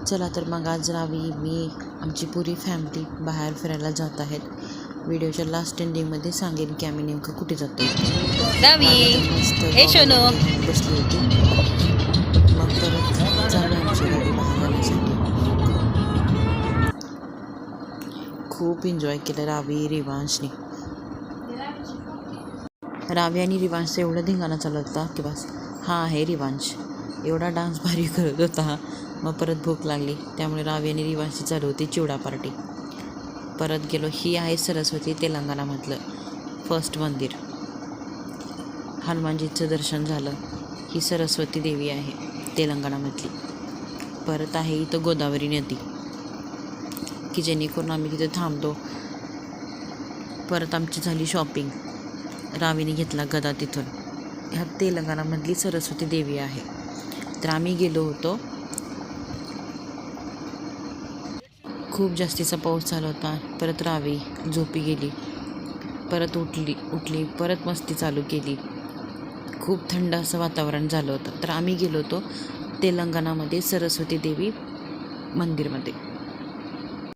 चला तर मग आज रावी मी आमची पुरी फॅमिली बाहेर फिरायला जात आहेत. व्हिडिओच्या लास्ट एंडिंगमध्ये सांगेन की आम्ही नेमकं कुठे जातो. बसली होती. मग परत झाली आमची गाडी बाहेर जाण्यासाठी. खूप एन्जॉय केलं रावी रिवांशने. रावी आणि रिवांशचा एवढा धिंगाणा चालू होता की बस. हा आहे रिवांश. एवढा डान्स भारी करत होता. मग परत भूक लागली त्यामुळे रावी आणि रिवांशची चालू होती चिवडा पार्टी. परत गेलो. ही आहे सरस्वती तेलंगणामधलं फर्स्ट मंदिर. हनुमानजीचं दर्शन झालं. ही सरस्वती देवी आहे तेलंगणामधली. परत आहे इथं गोदावरी नदी की जेणेकरून आम्ही तिथे थांबतो. परत आमची झाली शॉपिंग. रावीने घेतला गदा तिथून. ह्या तेलंगणामधली सरस्वती देवी आहे. तर आम्ही गेलो होतो. खूप जास्तीचा पाऊस चालू होता. परत रावी झोपी गेली. परत उठली परत मस्ती चालू केली. खूप थंड असं वातावरण झालं होतं. तर आम्ही गेलो होतो तेलंगणामध्ये सरस्वती देवी मंदिरमध्ये.